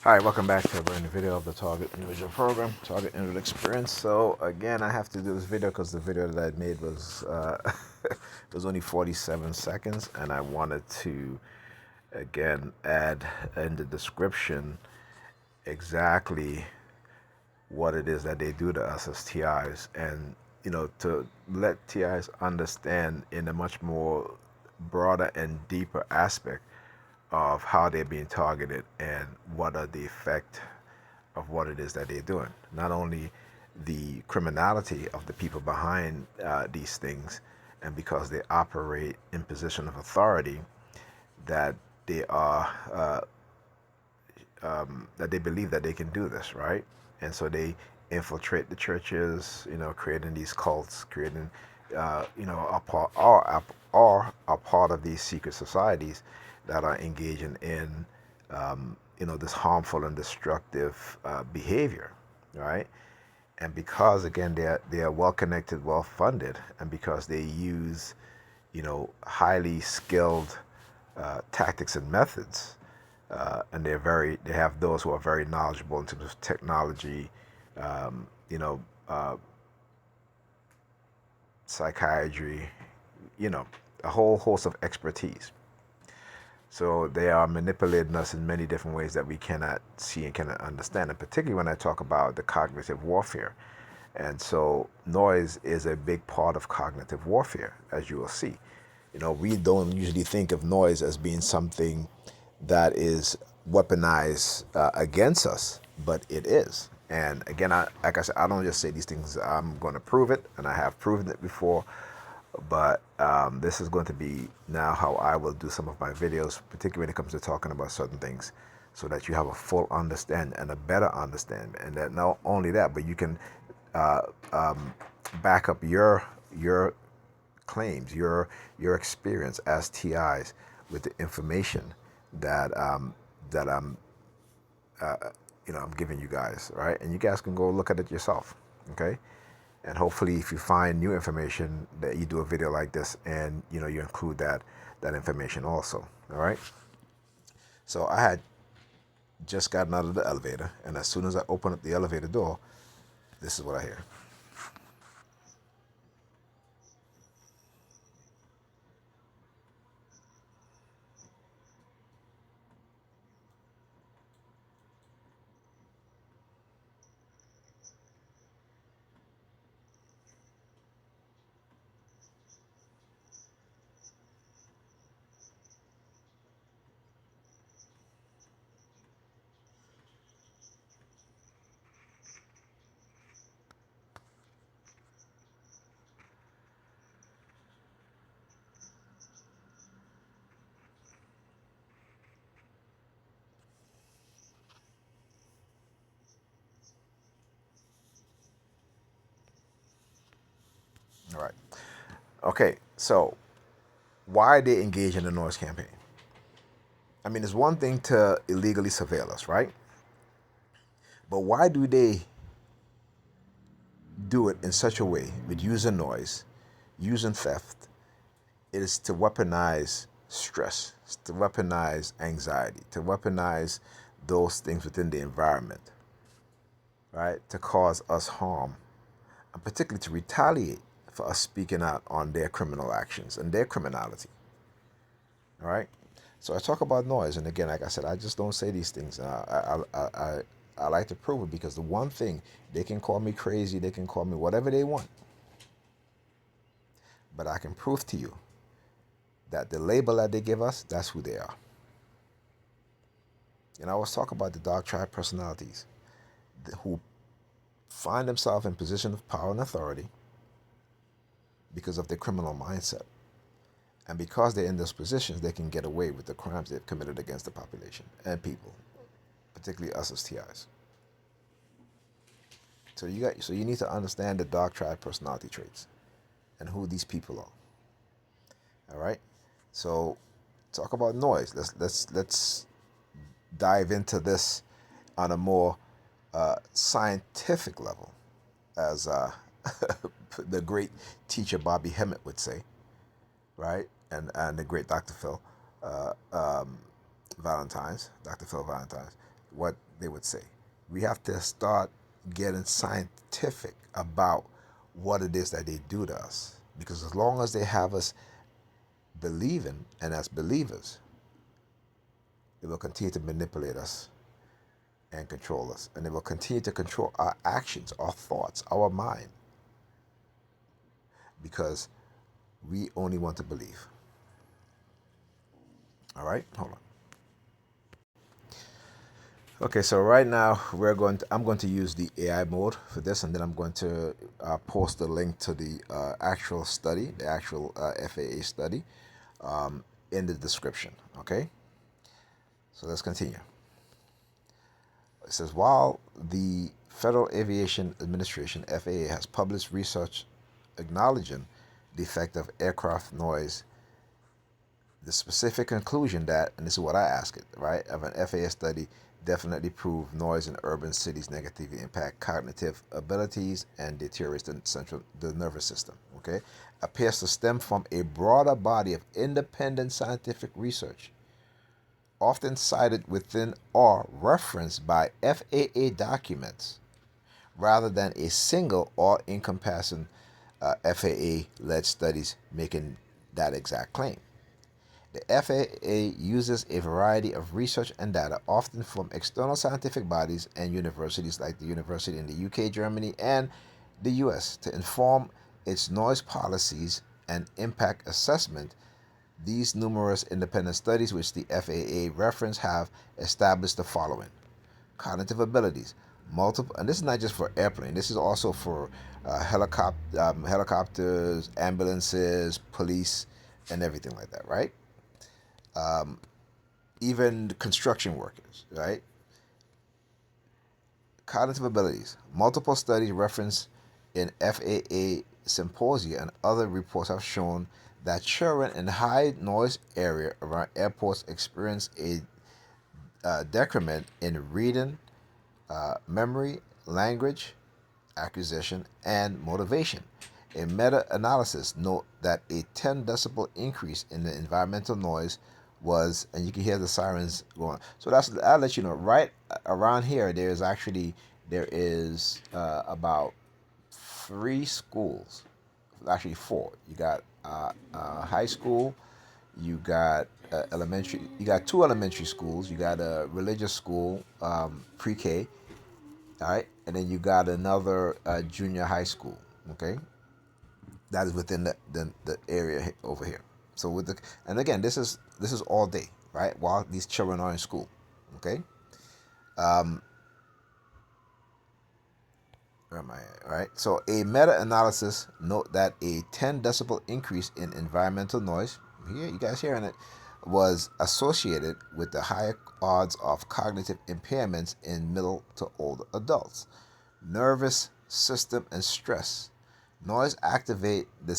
Hi, welcome back to a brand new video of the Target Individual Program, Target Individual Experience. So again, I have to do this video because the video that I made was was only 47 seconds, and I wanted to again add in the description exactly what it is that they do to us as TIs, and to let TIs understand in a much more broader and deeper aspect of how they're being targeted and what are the effect of what it is that they're doing. Not only the criminality of the people behind these things, and because they operate in position of authority, that they are that they believe that they can do this, right? And so they infiltrate the churches, creating these cults, creating, are a part of these secret societies that are engaging in, this harmful and destructive behavior, right? And because again they are well connected, well funded, and because they use, highly skilled tactics and methods, and they have those who are very knowledgeable in terms of technology, um, you know, uh, psychiatry, you know, a whole host of expertise. So they are manipulating us in many different ways that we cannot see and cannot understand, and particularly when I talk about the cognitive warfare. And so noise is a big part of cognitive warfare, as you will see. We don't usually think of noise as being something that is weaponized against us, but it is. And again, like I said, I don't just say these things. I'm going to prove it, and I have proven it before. But this is going to be now how I will do some of my videos, particularly when it comes to talking about certain things, so that you have a full understanding and a better understanding. And that not only that, but you can uh, um, back up your claims, your experience as TIs with the information that that uh, I'm giving you guys, right? And you guys can go look at it yourself, okay? And hopefully, if you find new information, that you do a video like this, and you include that information also. All right. So I had just gotten out of the elevator, and as soon as I open up the elevator door, this is what I hear. All right. Okay. So why they engage in the noise campaign? I mean, it's one thing to illegally surveil us, right? But why do they do it in such a way with using noise, using theft? It is to weaponize stress, to weaponize anxiety, to weaponize those things within the environment, right? To cause us harm, and particularly to retaliate for us speaking out on their criminal actions and their criminality, all right? So I talk about noise, and again, like I said, I just don't say these things. I like to prove it, because the one thing, they can call me crazy, they can call me whatever they want, but I can prove to you that the label that they give us, that's who they are. And I always talk about the dark tribe personalities who find themselves in position of power and authority because of their criminal mindset. And because they're in those positions, they can get away with the crimes they've committed against the population and people, particularly us as TIs. So you need to understand the dark tribe personality traits and who these people are. All right. So talk about noise. Let's dive into this on a more scientific level, as the great teacher Bobby Hemmett would say, right? And the great Dr. Phil Valentine's, Dr. Phil Valentine's. what they would say. We have to start getting scientific about what it is that they do to us. Because as long as they have us believing, and as believers, they will continue to manipulate us and control us. And they will continue to control our actions, our thoughts, our mind. Because we only want to believe. All right, hold on. Okay, so right now I'm going to use the AI mode for this, and then I'm going to post the link to the actual study, the actual FAA study, in the description. Okay, so let's continue. It says, while the Federal Aviation Administration (FAA) has published research acknowledging the effect of aircraft noise, the specific conclusion that, and this is what I ask it, right, of an FAA study definitely proved noise in urban cities negatively impact cognitive abilities and deteriorates the nervous system, okay, appears to stem from a broader body of independent scientific research, often cited within or referenced by FAA documents, rather than a single all-encompassing FAA-led studies making that exact claim. The FAA uses a variety of research and data, often from external scientific bodies and universities like the university in the UK, Germany, and the US, to inform its noise policies and impact assessment. These numerous independent studies, which the FAA reference, have established the following: cognitive abilities, multiple, and this is not just for airplane. This is also for helicopters, ambulances, police, and everything like that, right? Even construction workers, right? Cognitive abilities. Multiple studies referenced in FAA symposia and other reports have shown that children in high noise area around airports experience a decrement in reading, memory, language acquisition, and motivation. A meta-analysis note that a 10 decibel increase in the environmental noise was, and you can hear the sirens going. So I'll let you know. Right around here, there is about 3 schools, actually 4. You got high school, you got elementary, you got 2 elementary schools, you got a religious school, pre-K, all right, and then you got another junior high school. Okay, that is within the area over here. So and again, this is all day, right? While these children are in school. Okay. Where am I at? All right. So a meta-analysis note that a 10 decibel increase in environmental noise, here you guys hearing it, was associated with the higher odds of cognitive impairments in middle to older adults. Nervous system and stress. Noise activate the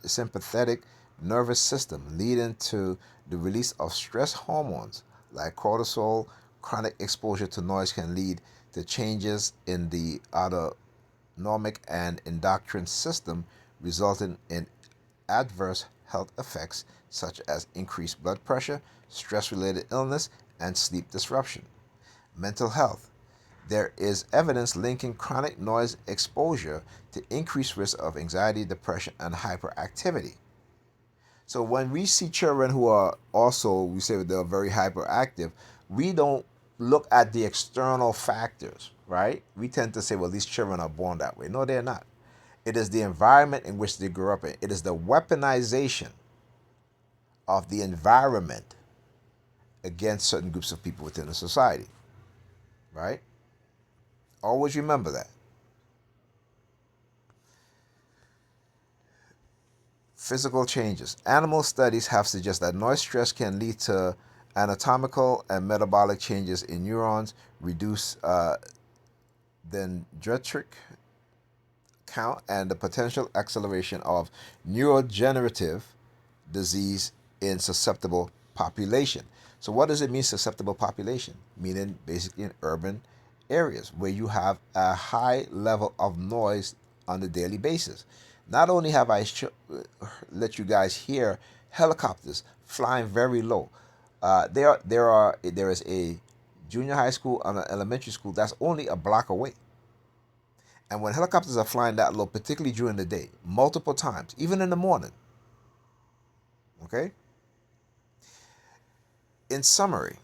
sympathetic nervous system, leading to the release of stress hormones like cortisol. Chronic exposure to noise can lead to changes in the autonomic and endocrine system, resulting in adverse health effects such as increased blood pressure, stress-related illness, and sleep disruption. Mental health. There is evidence linking chronic noise exposure to increased risk of anxiety, depression, and hyperactivity. So when we see children who are also, we say they're very hyperactive, we don't look at the external factors, right? We tend to say, well, these children are born that way. No, they're not. It is the environment in which they grew up in. It is the weaponization of the environment against certain groups of people within a society, right? Always remember that. Physical changes. Animal studies have suggested that noise stress can lead to anatomical and metabolic changes in neurons, reduce dendritic count, and the potential acceleration of neurodegenerative disease in susceptible population. So what does it mean, susceptible population? Meaning basically in urban areas where you have a high level of noise on a daily basis. Not only have I let you guys hear helicopters flying very low, there is a junior high school and an elementary school that's only a block away. And when helicopters are flying that low, particularly during the day, multiple times, even in the morning, okay? In summary,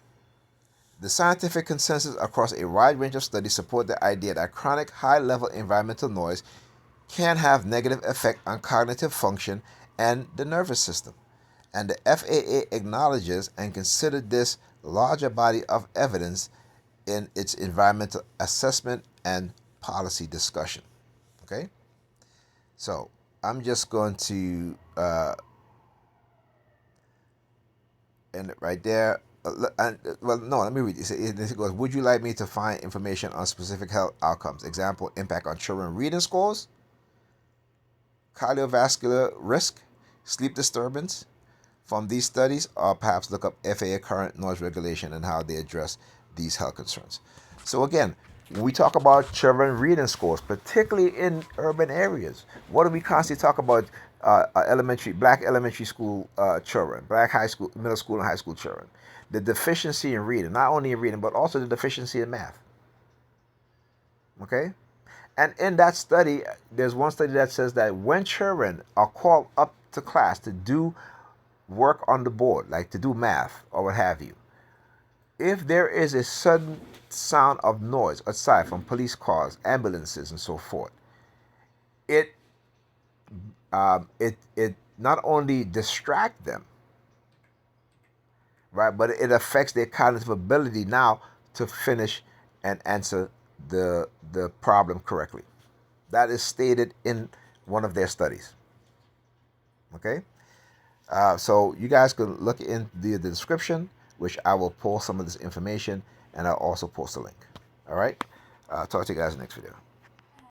the scientific consensus across a wide range of studies support the idea that chronic high-level environmental noise can have negative effect on cognitive function and the nervous system. And the FAA acknowledges and considered this larger body of evidence in its environmental assessment and policy discussion. Okay? So I'm just going to end it right there. Let me read this. It goes, would you like me to find information on specific health outcomes? Example, impact on children reading scores, cardiovascular risk, sleep disturbance from these studies, or perhaps look up FAA current noise regulation and how they address these health concerns. So again, when we talk about children reading scores, particularly in urban areas, what do we constantly talk about? Black elementary school children, black high school, middle school, and high school children. The deficiency in reading, not only in reading, but also the deficiency in math. Okay? And in that study, there's one study that says that when children are called up to class to do work on the board, like to do math or what have you, if there is a sudden sound of noise aside from police cars, ambulances, and so forth, it not only distract them, right, but it affects their cognitive ability now to finish and answer the problem correctly. That is stated in one of their studies. Okay, so you guys can look in the description, which I will post some of this information, and I'll also post a link. All right, talk to you guys in the next video.